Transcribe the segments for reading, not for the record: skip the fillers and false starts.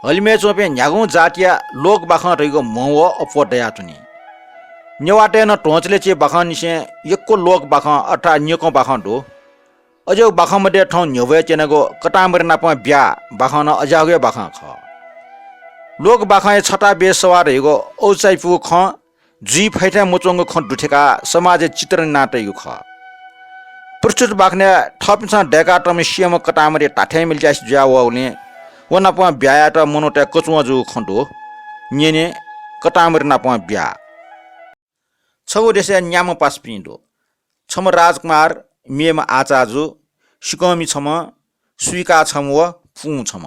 हलिमे चोपे न्यागु जातिया लोक बाखा रहिगो मव अपोडया चुनी नेवाटे न टोचले चे बाखा निसे यक्को लोक बाखा अठा न्यको बाखा दो अजो बाखा मध्ये ठौ न्यवे चेनगो कटामर नापा ब्या बाखा न अजागे बाखा ख लोक बाखा छटा बे सवार रहिगो औचाइपु ख जी फैठा मोचोंगो ख दुठेका समाज चित्र नाटैगो ख प्रस्तुत बाखने थपिसा डेका टमिसियम कटामरे टाठे मिलजास ज्यावले वनापा ब्यायाटा मनोटा कचुवा जु खण्डो न्यने कटामर नापा ब्या छगो देशे न्याम पास पिन्दो छम राजकुमार मेम आचाजु सिकमी छम सुइका छम व फु छम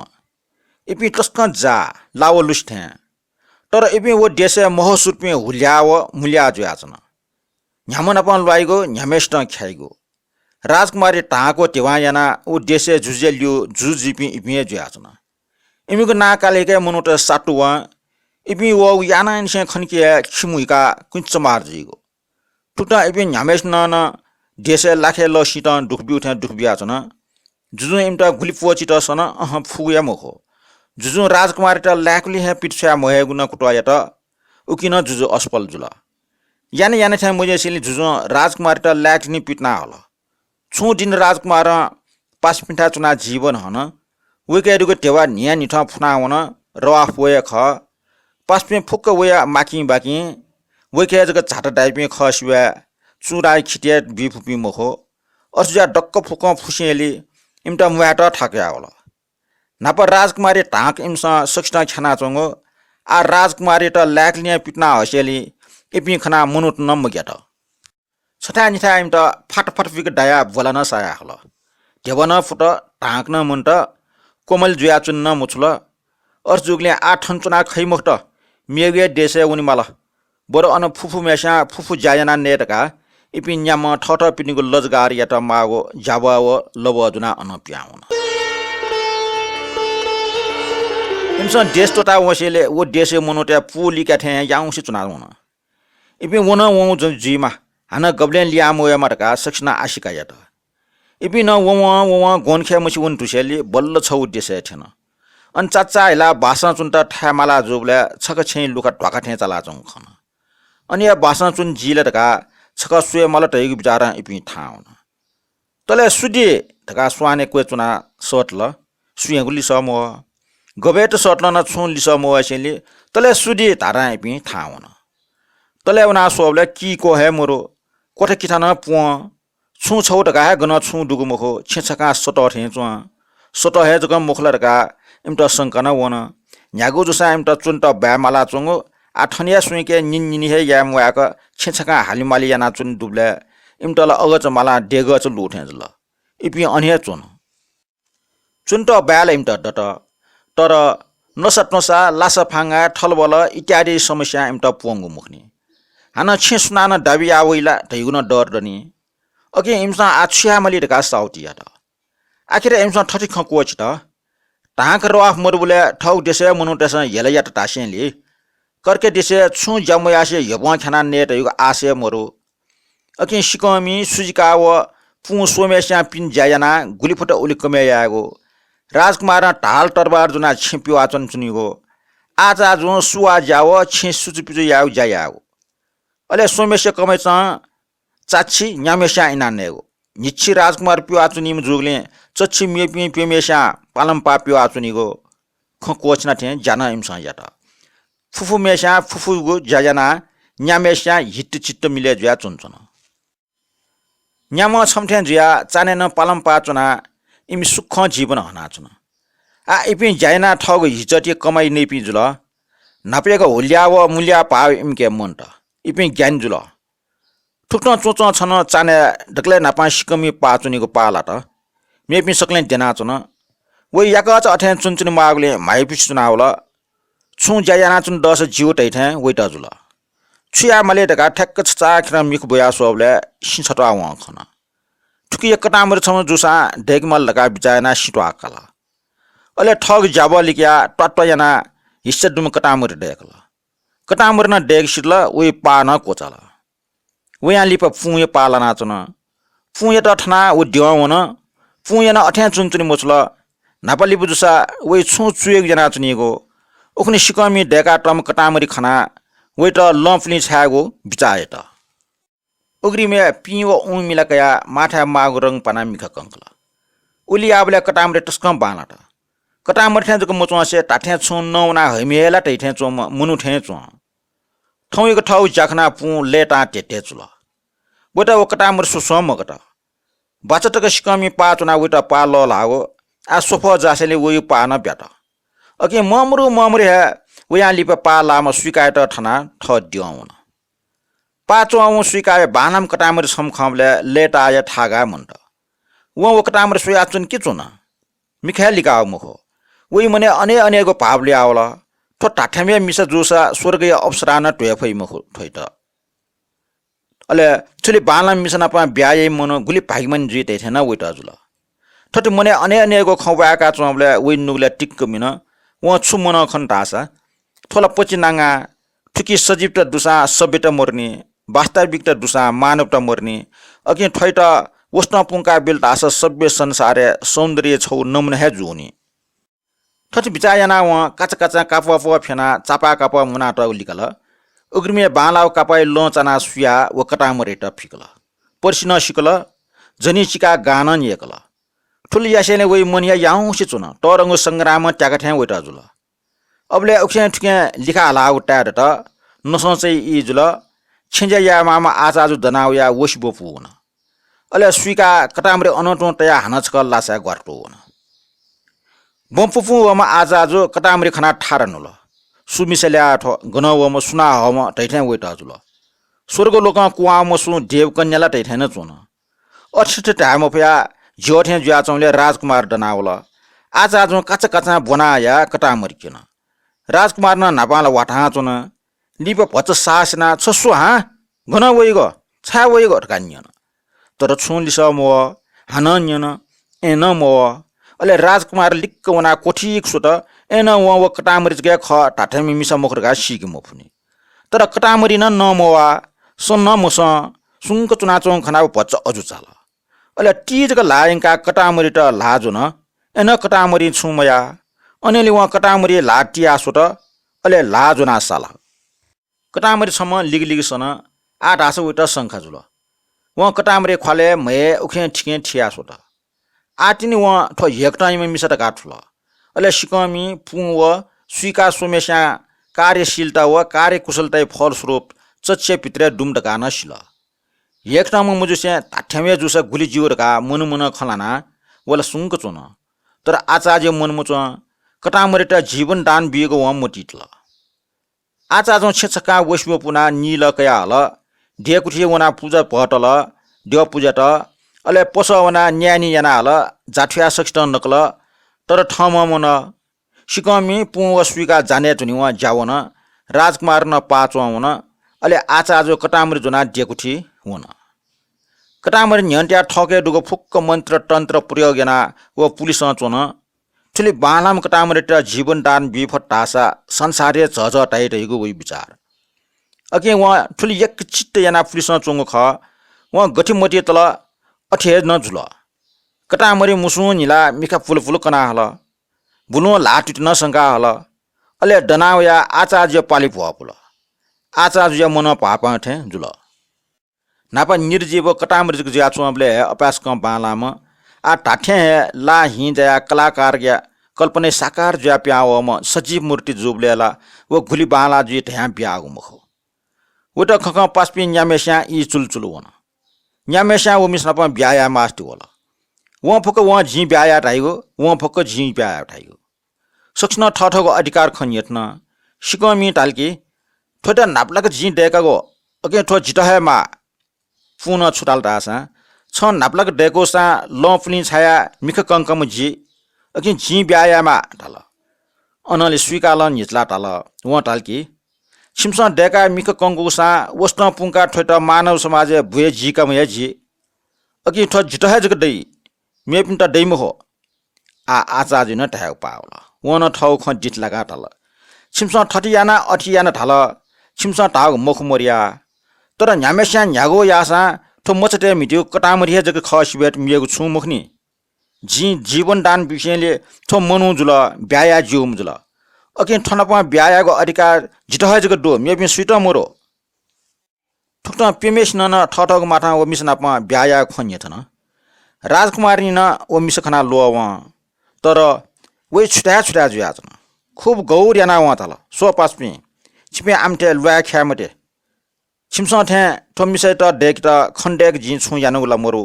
एपि टस्क जा लाव लुस्थे तर एपि वो देशे महसुरपे हुल्या व मुल्या ज्याचन न्याम नापा लवाइगो न्यामेस्ट ख्याइगो राजकुमारी टाको तेवायाना उ देशे जुजेल्यु जुजिपि इपि ज्याचन इमिको नाकालेके मनोट साटुवा इपि वो याना निसे खनके खिमुइका कुछ मार जिगो टुटा इपि न्यामेस न देशे लाखे ल सिट दुखबि उठे दुखबिया छन जुजु इमटा गुलिपो चिट सन फुया मखो जुजु राजकुमारी त लाखली हे पिटछ्या महे गुना कुटया त उकिन जुजु अस्पल जुल याने याने छ मुजे सिली जुजु राजकुमारी त लाखनी पिटना होला छु दिन राजकुमार पास पिठा चुना जीवन हन वेकेरुको टेवा निया निठा फुनावन रवा फोय ख पासपे फुक्क वया माकी बाकी वेके जग झाटा डाइपे खसवा चुराई खिटिया बिफुपि मखो असुजा डक्क फुक्क फुसेली इमटा मुयाट ठाक्या होला नाप राजकुमारी टाक इमसा सक्षना छना चंगो आ राजकुमारी त लाकलिया पिटना हसेली इपि खना मनुट नम ग्याट छटा निथा इमटा फट फट फिक डाया बोला न साया होला देवन फुट टाक न मुन्ट कोमल जुया चुन्न मुछुल अर्जुगले आठन चुना खैमुक्त मेगे देशे उनिमाल बरो अन फुफु मेसा फुफु जायना नेटका इपि न्याम ठठ पिनिगो लजगार यात मागो जाबा व लबजुना अन प्याउन इमस देश तोता वसेले वो देशे मनोटा पुली काथे याउसी चुनाउन इपि वन व जिमा हाना गब्लेन लिया मोया मरका सक्सना आशिका यात इपि न व गोनखे मसी वन टुसेली बल्ल छौ देशे थेन अन चाचा हिला भाषा चुन्टा ठ्यामाला जोबले छक छै लुका ढ्वाका ठे चला चौ खन अनि या भाषा चुन जिले ढका छक सुए मल टैगु बिचारा इपि ठाउन तले सुदि ढका स्वाने क्वे चुना सटल सुए गुली समो गबेट सटल न छु लिसमो असेली तले सुदि धारा इपि ठाउन तले उना सोबले की को हे मोरो कोठे किठान पु छु छौ ढका हे गन छु दुगु मखो छेछका सट थे च्वा सट हे जक मुखला ढका इमटा संकना वन न्यागो जुसा इमटा चुन्ट ब्यामाला चंगो आठनिया सुइके निन्नि हे या मुयाक छेछका हालिमाली याना चुन दुब्ले इमटला अगच माला डेगच लुठे जल इपि अनिया चुन्ट ब्याल इमटा डट तर नसटनसा लासफांगा ठलबल इत्यादि समस्या इमटा पोंगु मुखनी हाना छेसुना न दाबी आवइला दैगुन डर दनी अगे इमसा आछ्या मली ढका साउटिया त आखिर इमसा ठठी खको छ त टाक रवाफ मरुबले ठौ देशे मनुटेस यलया त तासेली करके देशे छु जमयासे यबवा खना नेट युग आसे मरु अके सिकमी सुजिका व पु सोमेस्या पिन जायना गुलिफट उलिकमे यागो राजकुमार ढाल तरबार जुना छिप्यो आचन चुनिगो आजा जु सुवा जाव छि सुजुपिजु याउ जायागो अले सोमेस्य कमै चाछि न्यामेस्या इनानेगो निछि राजकुमार पियो आचुनिम जुगले चछि मेपि पेमेस्या पालम पापियो आचुनिगो खकोचना थे जाना इमसा याटा फुफु मेस्या फुफुगो जाजना न्यामेस्या हिट चित्त मिले ज्या चुनचन न्याम छमथे ज्या चानेन पालम पाचुना इम सुख जीवन हनाचुन आ इपि जायना ठग हिचटी कमाई नेपि जुल नापेको होल्या व मूल्य पाव इमके मन्ट इपि ज्ञान जुल ठुक्न चोच छन चाने ढक्ले नापा सिकमी पाचुनिको पाला त मेपि सकले देना चुन व याकच अथे चुनचुन मागले माइपि चुनावल छु जायना चुन 10 जिउ टैथे वइटा जुल छुया मले ढका ठक्क छचा खरा मिख बोया सोबले सिछटा व खन ठुकी एकटामर छम जुसा डेगमल ढका बिचायना सिटवा कला अले ठग जाब लिक्या टटयाना हिस्से दुम कटामर डेकल कटामर न डेग सिटल वे पा न कोचल वया लिप फुये पाला नाचन फुये त ठना उ दिवन फुये न अठ्या चुनचुनी मोचल नापली बुजुसा वे छु चुएक जना चुनिएको उखनी सिकमी डेका टम कटामरी खाना वेट लम्फली छागो बिचाए त उग्री में पिव उ मिलकया माथा मागो रंग पना मिख कंकला उली आबले कटामरे टस्कम बाना त कटामरे थे जको मोचवा से टाठे छु नौना हमेला टैठे चो मुनु ठे चो ठौइको ठौ जाखना पु लेटा टेटे चुला बोटा ओ कटामरे सुसम गटा बाचटक सिकमी पाचना वेट पा ल लागो आ सोफो जासेले वयु पाना ब्याटा अके ममरु हे वया लिप पा लामा स्वीकार त ठना ठ दिउन पाचो आउ स्वीकार बानाम कटामरे समखमले लेटा या ठागा मन्ट व कटामरे सोया चुन के चुना मिखा लिका मुखो वही मने अनेको भावले आवला ठो टाठ्यामे मिसा जोसा स्वर्गीय अप्सराना टोयफै मुखो ठोइट अले छुले बानाम मिसना पा ब्याये मनो गुली भागमन जिते थिएन वेटा जुल ठट मने अनेको खौबाका चुमले वही नुगले टिक्क मिन व छु मन खन्तासा थोला पचिनाङा ठुकी सजीवटा दुसा सभ्यता मर्ने वास्तविकता दुसा मानवता मर्ने अघि ठैटा वस्न पुङका बेल्टा आस सभ्य संसारे सौन्दर्य छौ नमुना हे जुनी ठट बिचायना व काचा कापवा फेना चापा कापा मुना त लिकल उग्रमे बालाव कापाइ लोचना सुया व कटामरे त फिकल पर्सिन सिकल जनी चिका गानन एकल ठुल यासेले वही मनिया याउ सिचुन तरंग संग्राम ट्याका वेटा जुल अबले उखे ठुके लिखा लाउ टार त नसोचै इ जुल छिंजा या मामा आजाजु दनाउ या वशिबो पुन अले स्वीका कटामरे अनटो तया हानचक लासा गर्टो न बमपुपु वमा आजाजु कटामरे खना ठारनुल सुमिसल्या ठ गनवम सुना हम तैठे वेटा जुल स्वर्ग लोक कुवाम सु देव कन्याला तैठे न चुन अछिट टाइम पया ज्योठे ज्याचौले राजकुमार दनाउला आजाजु काचा बनाया कटामरी किन राजकुमार न नापाला वाटा चुन लिप भच सासना छसु हा घन वइगो छा वइगो कान्यन तर छुलिस मो हानन्यन एन मो अले राजकुमार लिक्क वना कोठीक सुत एन व कटामरी गे ख टाठमी मिसा मुखरगा सिग मफुनी तर कटामरी न मोवा सन मुस सुंक चुना चौं खना भच अजु चाल अले टीजका लायंका कटामरी त लाजु न एन कटामरी छुमया अनेले व कटामरी लाटिया सुत अले लाजुना साला कटामरी सम्म लिगलिग सन आठ आस उटा संखा जुल व कटामरी ख्वाले मए उखे ठिके ठिया सुत आटिनी व ठो हेक्टाइम मिसत काठुल अले सिकमी पु व स्वीका सोमेशा कार्यशीलता व कार्यकुशलता फलस्वरूप चच्चे पित्रे डुमडका नसिल हेक्टाम मुजुसे ताठ्यामे जुस गुली जिउरका मुनुमुन खलाना वला सुंक चुन तर आचार्य मनमुच कटामरेटा जीवन दान बिएको व मोटिटल आचार्य छेचका वैष्णव पुना नील कया हल ढेकुठी वना पूजा भटल देव पूजा त अले पसवना न्यानी याना हल जाठिया सक्षट नकल तर ठम मन सिकमी पु व स्वीका जाने चुनि व जावन राजकुमार न पाचवन अले आचार्य कटामरे जुना ढेकुठी हुन कटामरे न्यन्ट्या ठके दुगो फुक्क मन्त्र तन्त्र प्रयोग याना व पुलिस चोन ठुली बालाम कटामरेटा जीवन दान बिफटासा संसारे झझ टाइरहेको वही विचार अके व ठुली एक चित्त याना पुलिस चोंगो ख व गठिमटी तल अठे न जुल कटामरे मुसु निला मिखा फुल कना हल बुनो लाटुट न संगा हल अले डनावया आचार्य पाली पुल आचार्य मन पापा थे जुल नापा निर्जीव कटामरे ज्याचुले अपास कम बालाम आ टाठे ला हिंजया कलाकार गया कल्पने साकार ज्या प्यावम सजीव मूर्ति जुबलेला व गुली बाला जी ठ्या ब्यागु मखो वट खख पास्पि न्यामेस्या इ चुलचुल वन न्यामेस्या व मिसना प ब्याया मास्ति होला व फक व झि ब्याया ठाइगो व फक झि ब्याया ठाइगो सक्सन ठठको अधिकार खनियतन सिकमी टालकी ठोटा नापलाक झि डेकागो अके ठो जिटहेमा पुन छुटाल दासा छ नापलाक डेकोसा लफली छाया मिख कंकम जी अकि झि ब्यायामा ढल अनले स्वीकाल निचला ढल व टालकी छिमसा डेका मिख कंकुसा वस्न पुङका ठोट मानव समाज भुए झिका मया झि अकि ठो जिटहे जग दै मेपिन त दैम हो आ आचार्य न ठ्याउ पावला वन ठौ ख जित लगा ढल छिमसा ठटियाना अठियाना ढल छिमसा ढाग मुख मरिया तर न्यामेस्या न्यागो यासा ठो मचटे मिट्यो कटामरिया जग खसिबेट मिएको छु मुखनी जीवन दान विषयले ठो मनु जुल ब्याया जिउम जुल अकिन ठनपा ब्यायाको अधिकार जिटहजको डो मेबिन सुइट मोरो ठुक्ट पेमेस न ठठको माथा ओ मिसनापा ब्याया खन्य थन राजकुमारी न ओ मिस खना लोव तर वे छुटा छुटा जुयाजन खूब गौर याना वा तल सो पासपि छिपे आमटे लुया ख्यामटे छिमस थे थमिसै त डेक त खण्डेक जि छु यानुला मोरु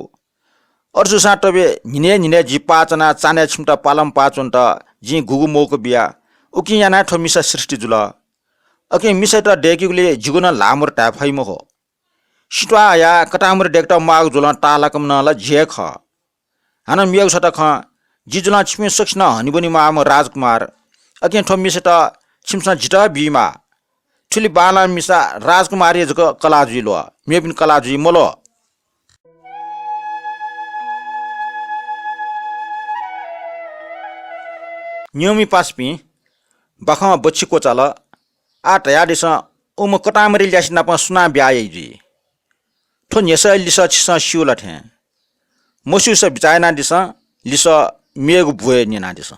अर्जु साटबे निने निने जि पाचना चाने छिमटा पालम पाचुन त जि गुगु मोको बिया उकि याना थमिसा सृष्टि जुल अकि मिसै त डेकिगुले जिगुन लामर टाफै मो हो सिटवा या कटामर डेक्ट माग जुल टालकम न ल जे ख हान मियग सट ख जिजुला छिमे सक्छन हनिबनी माम राजकुमार अकि थमिसै त छिमसा जिटा बिमा ठुली बाला मिसा राजकुमारी जको कलाजुइ लो मेबिन कलाजुइ मोलो न्योमी पासपि बख बच्ची को चल आ तया दिस उम कटामरी ल्यासिना प सुना ब्यायै जी थो नेस लिस छिस सिउल थे मसु स बिचायना दिस लिस मेग बुए निना दिस